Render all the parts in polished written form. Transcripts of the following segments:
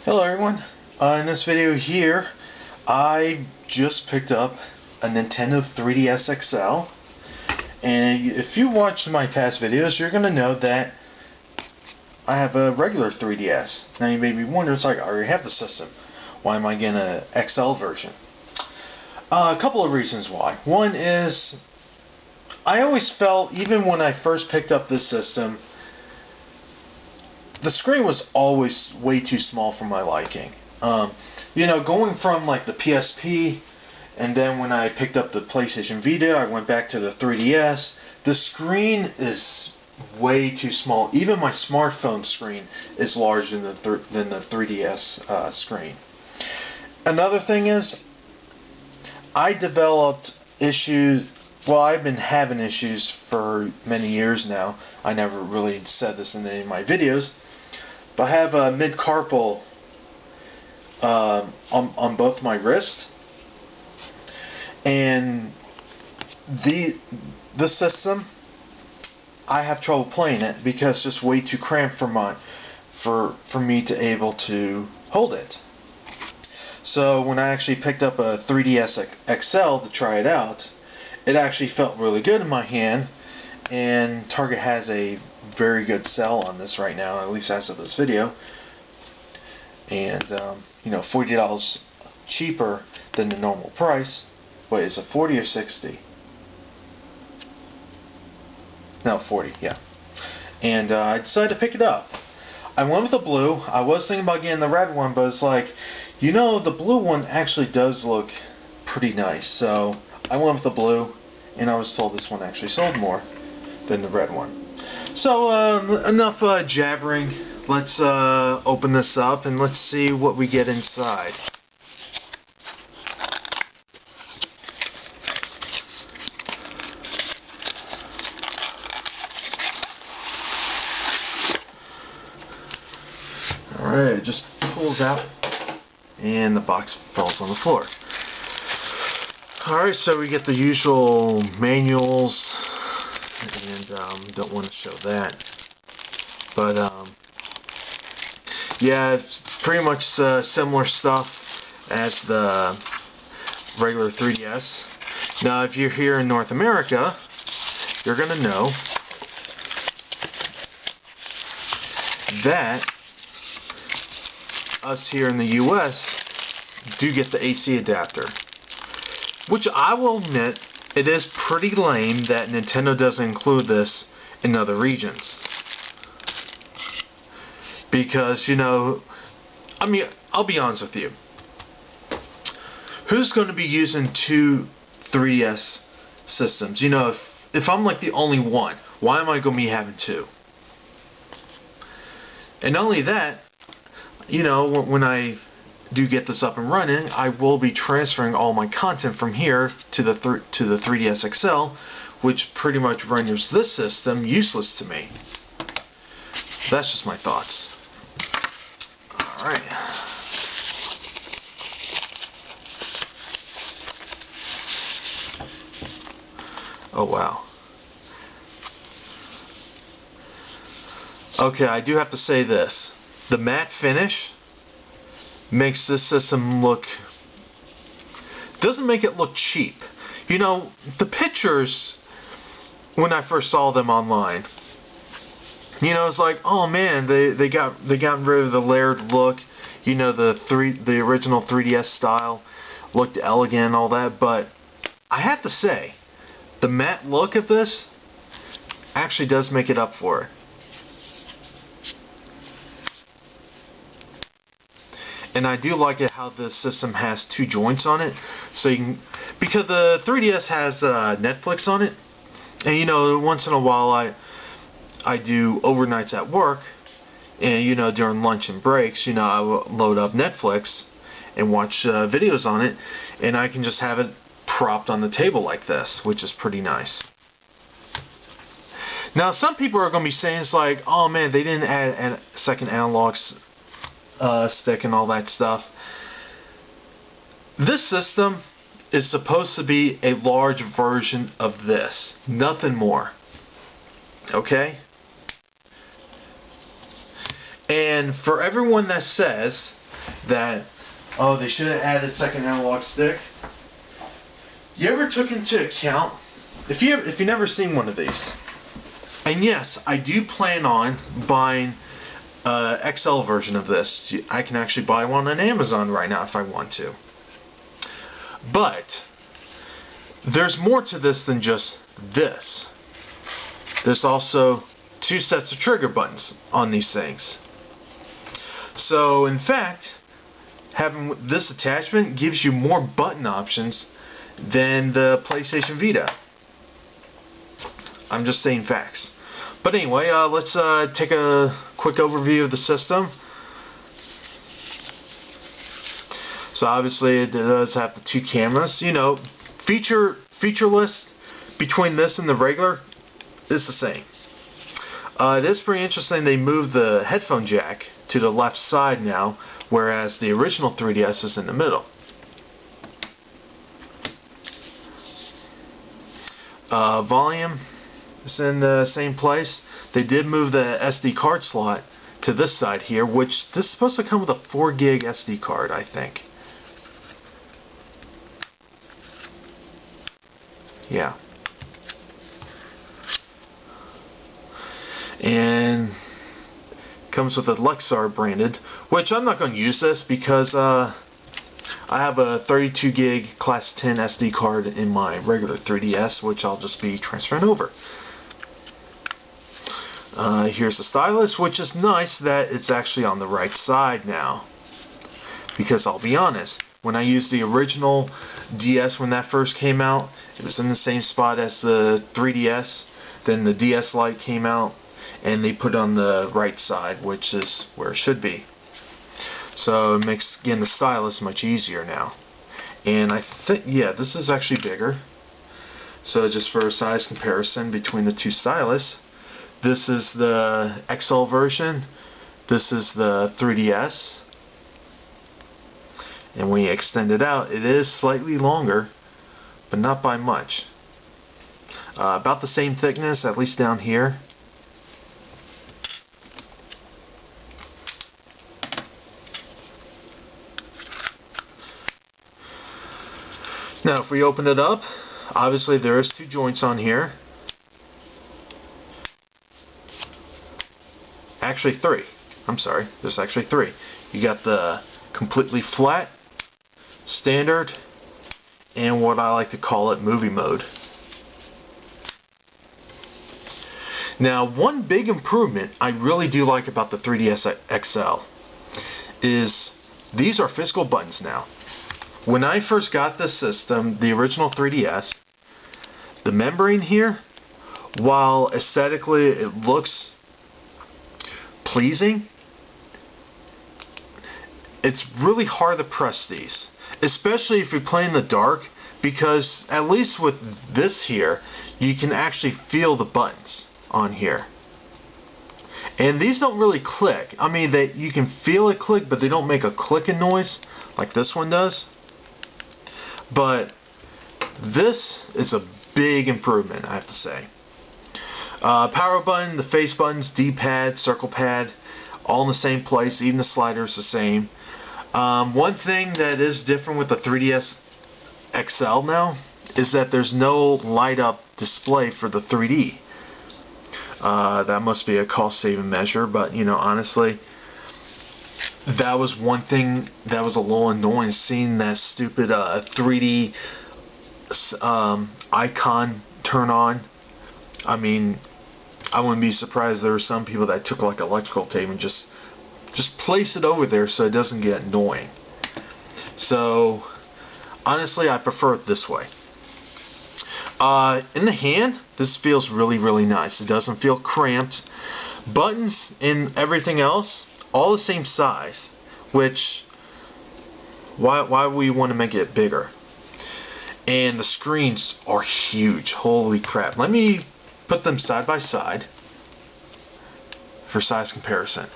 Hello everyone, in this video here I just picked up a Nintendo 3DS XL, and if you watched my past videos you're going to know that I have a regular 3DS. Now you may be wondering, it's like, I already have the system, why am I getting an XL version? A couple of reasons why. One is, I always felt, even when I first picked up this system, the screen was always way too small for my liking. Going from like the PSP, and then when I picked up the PlayStation Vita, I went back to the 3DS. The screen is way too small. Even my smartphone screen is larger than the 3DS screen. Another thing is, I developed issues. Well, I've been having issues for many years now. I never really said this in any of my videos, but I have a mid-carpal on both my wrists, and the system, I have trouble playing it because it's just way too cramped for me to able to hold it. So when I actually picked up a 3DS XL to try it out, it actually felt really good in my hand, and Target has a very good sale on this right now, at least as of this video, and $40 cheaper than the normal price. Wait, is it 40 or 60? No, 40, yeah. And I decided to pick it up. I went with the blue. I was thinking about getting the red one, but it's like, the blue one actually does look pretty nice, so I went with the blue, and I was told this one actually sold more than the red one. So enough jabbering. Let's open this up and let's see what we get inside. Alright, it just pulls out and the box falls on the floor. Alright, so we get the usual manuals, and don't want to show that, but yeah, it's pretty much similar stuff as the regular 3DS. Now if you're here in North America, you're gonna know that us here in the US do get the AC adapter, which I will admit, it is pretty lame that Nintendo doesn't include this in other regions. Because, I'll be honest with you. Who's going to be using two 3DS systems? If I'm like the only one, why am I going to be having two? And not only that, when I do get this up and running, I will be transferring all my content from here to the 3DS XL, which pretty much renders this system useless to me. That's just my thoughts. Alright. Oh wow. Okay, I do have to say this. The matte finish makes this system doesn't make it look cheap. The pictures, when I first saw them online, it's like, oh man, they got rid of the layered look, the original 3DS style looked elegant and all that, but I have to say, the matte look of this actually does make it up for it. And I do like it how this system has two joints on it, so you can, because the 3DS has Netflix on it, and once in a while I do overnights at work, and during lunch and breaks, I will load up Netflix and watch videos on it, and I can just have it propped on the table like this, which is pretty nice. Now some people are going to be saying, it's like, oh man, they didn't add a second analog stick and all that stuff. This system is supposed to be a large version of this, nothing more. Okay? And for everyone that says that, oh, they should have added second analog stick. You ever took into account, if you never seen one of these, and yes, I do plan on buying XL version of this. I can actually buy one on Amazon right now if I want to. But there's more to this than just this. There's also 2 sets of trigger buttons on these things. So in fact, having this attachment gives you more button options than the PlayStation Vita. I'm just saying facts. But anyway, let's take a quick overview of the system. So obviously it does have the 2 cameras. You know, feature list between this and the regular is the same. It is pretty interesting they moved the headphone jack to the left side now, whereas the original 3DS is in the middle. Volume is in the same place. They did move the SD card slot to this side here, which this is supposed to come with a 4 gig SD card, I think. Yeah. And comes with a Lexar branded, which I'm not going to use this because I have a 32 gig class 10 SD card in my regular 3DS, which I'll just be transferring over. Here's the stylus, which is nice that it's actually on the right side now, because I'll be honest, when I used the original DS when that first came out, it was in the same spot as the 3DS. Then the DS Lite came out and they put it on the right side, which is where it should be. So it makes, again, the stylus much easier now. And I think, yeah, this is actually bigger. So just for a size comparison between the 2 stylus, this is the XL version, this is the 3DS. And when you extend it out, it is slightly longer, but not by much. About the same thickness, at least down here. Now if we open it up, obviously there is 2 joints on here. Actually 3. I'm sorry, there's actually 3. You got the completely flat, standard, and what I like to call it, movie mode. Now, one big improvement I really do like about the 3DS XL is these are physical buttons now. When I first got this system, the original 3DS, the membrane here, while aesthetically it looks pleasing, it's really hard to press these, especially if you're playing in the dark, because at least with this here, you can actually feel the buttons on here. And these don't really click. I mean, you can feel it click, but they don't make a clicking noise like this one does. But this is a big improvement, I have to say. Power button, the face buttons, D-pad, circle pad, all in the same place. Even the slider is the same. One thing that is different with the 3DS XL now is that there's no light-up display for the 3D. That must be a cost-saving measure, but you know, honestly, that was one thing that was a little annoying, seeing that stupid 3D icon turn on. I mean, I wouldn't be surprised there were some people that took like electrical tape and just place it over there so it doesn't get annoying. So honestly, I prefer it this way. In the hand, this feels really, really nice. It doesn't feel cramped. Buttons and everything else, all the same size, which, why would we want to make it bigger? And the screens are huge. Holy crap. Let me put them side by side for size comparison.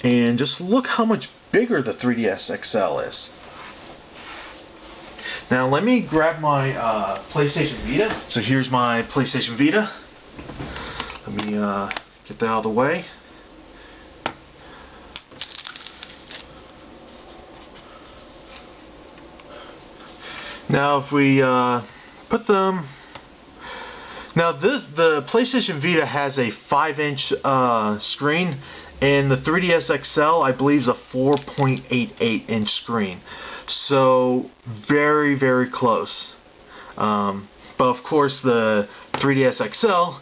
And just look how much bigger the 3DS XL is. Now let me grab my PlayStation Vita. So here's my PlayStation Vita. Let me get that out of the way. Now if we put them... Now the PlayStation Vita has a 5-inch screen, and the 3DS XL I believe is a 4.88-inch screen. So very, very close. But of course the 3DS XL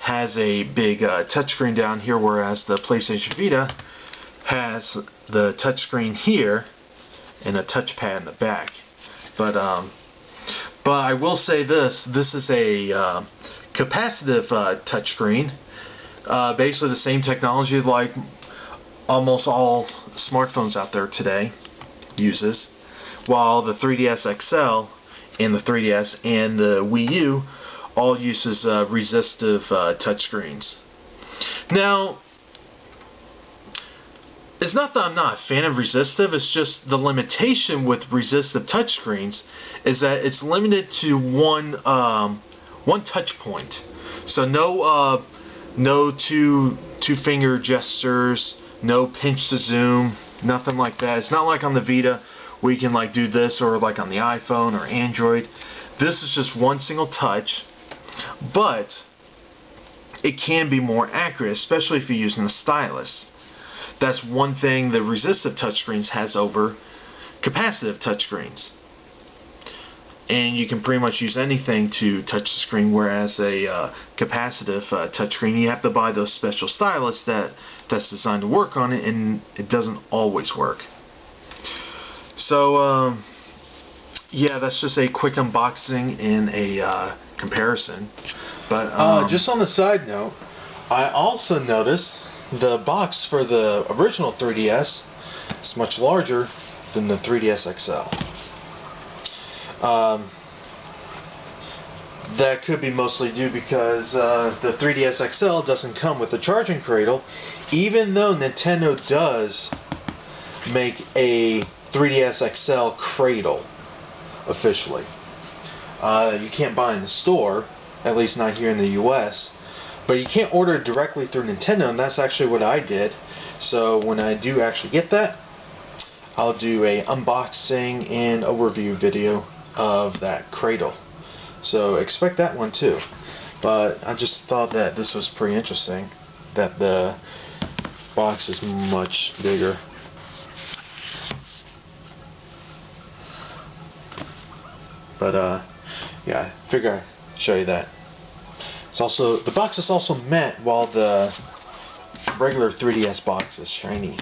has a big touchscreen down here, whereas the PlayStation Vita has the touchscreen here and a touchpad in the back. But I will say this is a capacitive touchscreen. Basically the same technology like almost all smartphones out there today uses, while the 3DS XL and the 3DS and the Wii U all uses resistive touchscreens. Now, it's not that I'm not a fan of resistive, it's just the limitation with resistive touchscreens is that it's limited to one touch point. So no two finger gestures, no pinch to zoom, nothing like that. It's not like on the Vita where you can like do this, or like on the iPhone or Android. This is just one single touch, but it can be more accurate, especially if you're using a stylus. That's one thing the resistive touchscreens has over capacitive touchscreens. And you can pretty much use anything to touch the screen, whereas a capacitive touchscreen, you have to buy those special stylus that's designed to work on it, and it doesn't always work. So yeah, that's just a quick unboxing and a comparison. But just on the side note, I also noticed the box for the original 3DS is much larger than the 3DS XL. That could be mostly due because the 3DS XL doesn't come with a charging cradle, even though Nintendo does make a 3DS XL cradle officially. You can't buy it in the store, at least not here in the US, but you can't order it directly through Nintendo, and that's actually what I did. So when I do actually get that, I'll do a unboxing and overview video of that cradle. So expect that one too. But I just thought that this was pretty interesting, that the box is much bigger. But yeah, I figure I'd show you that. It's also, the box is also matte, while the regular 3DS box is shiny.